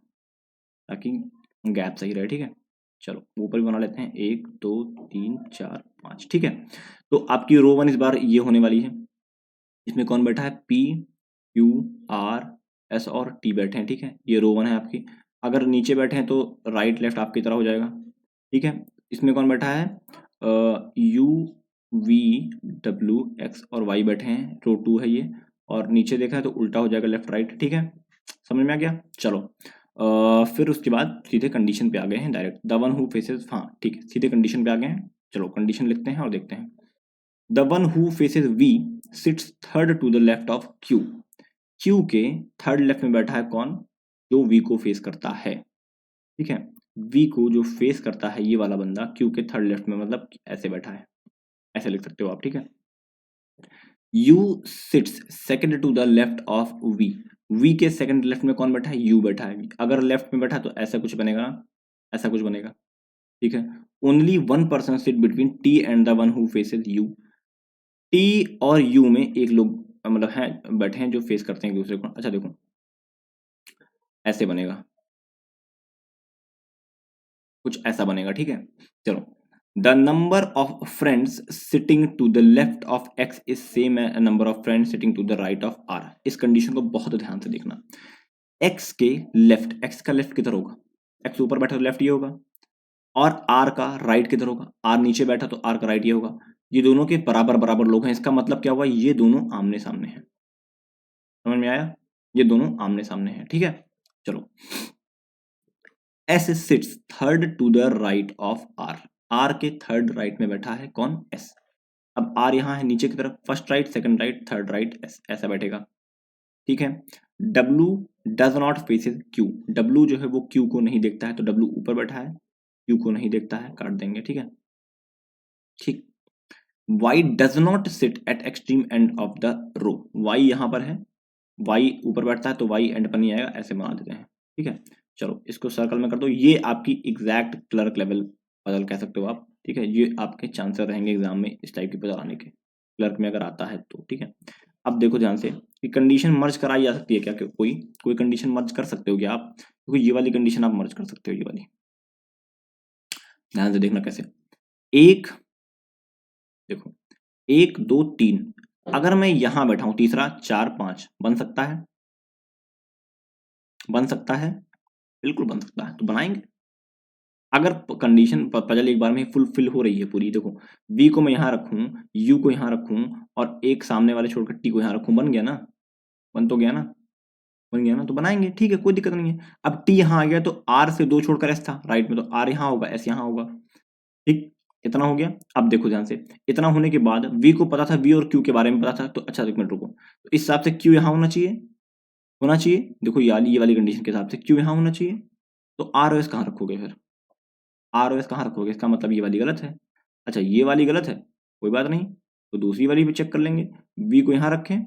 ताकि गैप सही रहे, ठीक है। चलो ऊपर भी बना लेते हैं, 1 2 3 4 5, ठीक है। तो आपकी रो 1 इस बार ये होने वाली है, इसमें कौन बैठा है, PQRS और T बैठे हैं, ठीक है, ये रो 1 है आपकी। अगर नीचे बैठे हैं तो राइट लेफ्ट आपकी तरह हो जाएगा, ठीक है। इसमें कौन बैठा है, U V W X और Y बैठे हैं, रो 2 है ये, और नीचे देखा है तो उल्टा हो जाएगा लेफ्ट राइट, ठीक है, समझ में आ गया। चलो फिर उसके बाद सीधे कंडीशन पे आ गए हैं direct, the one who faces, हाँ ठीक है, सीधे कंडीशन पे आ गए हैं। चलो कंडीशन लिखते हैं और देखते हैं। The one who faces V sits third to the left of Q. Q के थर्ड लेफ्ट में बैठा है कौन, जो वी को फेस करता है, ठीक है, वी को जो फेस करता है ये वाला बंदा क्यू के थर्ड लेफ्ट में, मतलब ऐसे बैठा है, ऐसे लिख सकते हो आप, ठीक है। U sits second to the left of V, V के सेकंड लेफ्ट में कौन बैठा है, यू बैठा है। अगर लेफ्ट में बैठा तो ऐसा कुछ बनेगा ना, ऐसा कुछ बनेगा, ठीक है। Only one person sit between T and the one who faces you, T और यू में एक लोग मतलब हैं बैठे हैं जो फेस करते हैं एक दूसरे को। अच्छा देखो ऐसे बनेगा, कुछ ऐसा बनेगा, ठीक है। चलो, the number of friends sitting to the left of X is same as number of friends sitting to the right of R. इस कंडीशन को बहुत ध्यान से देखना। एक्स के लेफ्ट, एक्स का लेफ्ट किधर होगा, एक्स ऊपर बैठा तो लेफ्ट ये होगा, और आर का राइट किधर होगा, आर नीचे बैठा तो आर का राइट ये होगा। ये दोनों के बराबर बराबर लोग हैं, इसका मतलब क्या हुआ, ये दोनों आमने सामने हैं, समझ में आया, ये दोनों आमने सामने हैं, ठीक है। चलो, S sits third to the right of R, R के थर्ड राइट में बैठा है कौन, एस। अब आर यहाँ है नीचे की तरफ, first right second right third right S, ऐसा बैठेगा, ठीक है। W does not faces Q, W जो है वो क्यू को नहीं देखता है, तो डब्लू ऊपर बैठा है, क्यू को नहीं देखता है, काट देंगे, ठीक है, ठीक। Y does not sit at extreme end of the row, Y यहाँ पर है, वाई ऊपर बैठता है तो वाई एंड पर नहीं आएगा, ऐसे बना देते हैं, ठीक है। चलो इसको सर्कल में कर दो, ये आपकी एग्जैक्ट क्लर्क लेवल पजल कह सकते हो आप, ठीक है। ये आपके चांसेस रहेंगे एग्जाम में इस टाइप की पजल आने के, क्लर्क में अगर आता है तो, ठीक है। अब देखो ध्यान से कि कंडीशन मर्ज कराई जा सकती है क्या, कोई कोई कंडीशन मर्ज कर सकते हो क्या आप, क्योंकि ये वाली कंडीशन आप मर्ज कर सकते हो, ये वाली ध्यान से देखना कैसे। एक, देखो 1 2 3, अगर मैं यहां बैठा हूं तीसरा 4 5 बन सकता है, बन सकता है, बिल्कुल बन सकता है, तो बनाएंगे। अगर कंडीशन पजल एक बार में फुलफिल हो रही है पूरी, देखो वी को मैं यहाँ रखूं, यू को यहाँ रखूं, और एक सामने वाले छोड़कर टी को यहाँ रखूं, बन गया ना, बन तो गया ना, बन गया ना, तो बनाएंगे, ठीक है, कोई दिक्कत नहीं है। अब टी यहाँ आ गया तो आर से 2 छोड़कर एस था राइट में, तो आर यहाँ होगा, एस यहाँ होगा, ठीक, इतना हो गया। अब देखो ध्यान से, इतना होने के बाद वी को पता था, वी और क्यू के बारे में पता था, तो अच्छा 1 मिनट रुको, तो इस हिसाब से क्यू यहाँ होना चाहिए, होना चाहिए, देखो ये वाली कंडीशन के हिसाब से क्यू यहाँ होना चाहिए, तो आर ओ एस कहाँ रखोगे फिर, आर ओ एस कहाँ रखोगे, इसका मतलब ये वाली गलत है। अच्छा ये वाली गलत है, कोई बात नहीं, तो दूसरी वाली भी चेक कर लेंगे, वी को यहाँ रखें,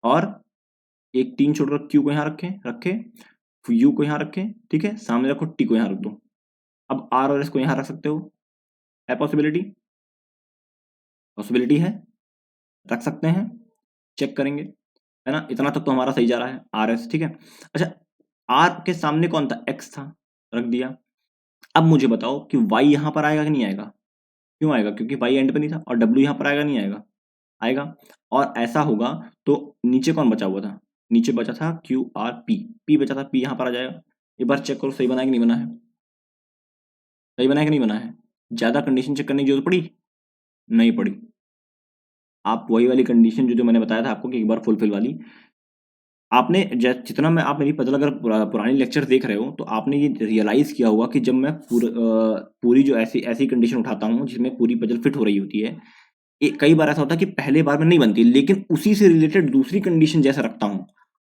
और एक 3 छोड़कर क्यू को यहाँ रखें, रखे, यू को यहाँ रखें, ठीक है, सामने रखो, टी को यहाँ रख दो। अब आर और एस को यहाँ रख सकते हो, है पॉसिबिलिटी, पॉसिबिलिटी है, रख सकते हैं, चेक करेंगे, है ना, इतना तक तो हमारा सही जा रहा है, आर एस, ठीक है। अच्छा आर के सामने कौन था, एक्स था, रख दिया। अब मुझे बताओ कि वाई यहाँ पर आएगा कि नहीं आएगा, क्यों आएगा, क्योंकि वाई एंड पे नहीं था, और डब्ल्यू यहाँ पर आएगा नहीं आएगा, आएगा। और ऐसा होगा तो नीचे कौन बचा हुआ था, नीचे बचा था क्यू आर पी, पी बचा था, पी यहाँ पर आ जाएगा। एक बार चेक करो सही बना है कि नहीं बना है, सही बना है कि नहीं बना है, ज्यादा कंडीशन चेक करने की जरूरत पड़ी, नहीं पड़ी। आप वही वाली कंडीशन जो मैंने बताया था आपको कि एक बार फुलफिल वाली, आपने जितना मैं, आप मेरी पजल अगर पुरानी लेक्चर देख रहे हो तो आपने ये रियलाइज किया होगा कि जब मैं पूरी जो ऐसी ऐसी कंडीशन उठाता हूँ जिसमें पूरी पजल फिट हो रही होती है, कई बार ऐसा होता है कि पहले बार में नहीं बनती, लेकिन उसी से रिलेटेड दूसरी कंडीशन जैसा रखता हूँ,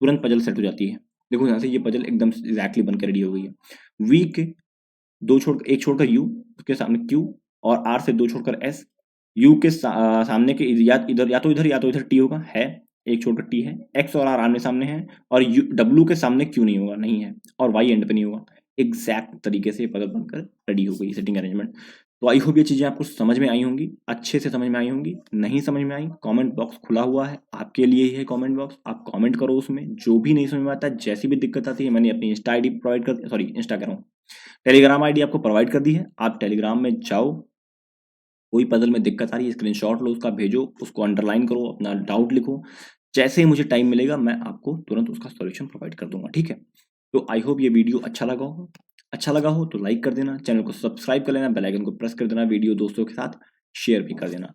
तुरंत पजल सेट हो जाती है। देखो यहाँ से ये पजल एकदम एग्जैक्टली बनकर रेडी हो गई है। वी के एक छोड़कर यू, उसके सामने क्यू, और आर से 2 छोड़कर एस, यू के सामने के या इधर या तो इधर टी होगा, है एक छोड़कर टी है, एक्स और आर आमने सामने हैं, और यू डब्ल्यू के सामने क्यू नहीं होगा, नहीं है, और वाई एंड पे नहीं होगा। एग्जैक्ट तरीके से पजल बनकर रेडी हो गई सेटिंग अरेंजमेंट। तो आई होप ये चीज़ें आपको समझ में आई होंगी, अच्छे से समझ में आई होंगी। नहीं समझ में आई, कमेंट बॉक्स खुला हुआ है आपके लिए ही है, कमेंट बॉक्स, आप कमेंट करो उसमें, जो भी नहीं समझ में आता, जैसी भी दिक्कत आती है, मैंने अपनी इंस्टा आईडी प्रोवाइड कर, सॉरी इंस्टा कह रहा हूँ, टेलीग्राम आईडी आपको प्रोवाइड कर दी है, आप टेलीग्राम में जाओ, कोई पजल में दिक्कत आ रही है स्क्रीनशॉट लो उसका, भेजो, उसको अंडरलाइन करो, अपना डाउट लिखो, जैसे ही मुझे टाइम मिलेगा मैं आपको तुरंत उसका सॉल्यूशन प्रोवाइड कर दूंगा, ठीक है। तो आई होप ये वीडियो अच्छा लगा हो, अच्छा लगा हो तो लाइक कर देना, चैनल को सब्सक्राइब कर लेना, बेल आइकन को प्रेस कर देना, वीडियो दोस्तों के साथ शेयर भी कर देना।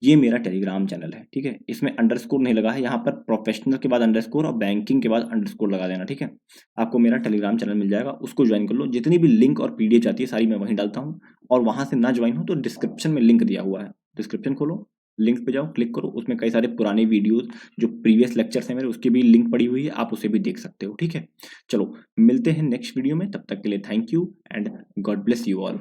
ये मेरा टेलीग्राम चैनल है, ठीक है। इसमें अंडरस्कोर नहीं लगा है, यहाँ पर प्रोफेशनल के बाद अंडरस्कोर और बैंकिंग के बाद अंडरस्कोर लगा देना, ठीक है। आपको मेरा टेलीग्राम चैनल मिल जाएगा, उसको ज्वाइन कर लो। जितनी भी लिंक और पीडीएफ आती है सारी मैं वहीं डालता हूँ, और वहाँ से ना ज्वाइन हो तो डिस्क्रिप्शन में लिंक दिया हुआ है, डिस्क्रिप्शन खोलो, लिंक पे जाओ, क्लिक करो, उसमें कई सारे पुराने वीडियोस जो प्रीवियस लेक्चर्स हैं मेरे उसकी भी लिंक पड़ी हुई है, आप उसे भी देख सकते हो, ठीक है। चलो मिलते हैं नेक्स्ट वीडियो में, तब तक के लिए thank you and God bless you all.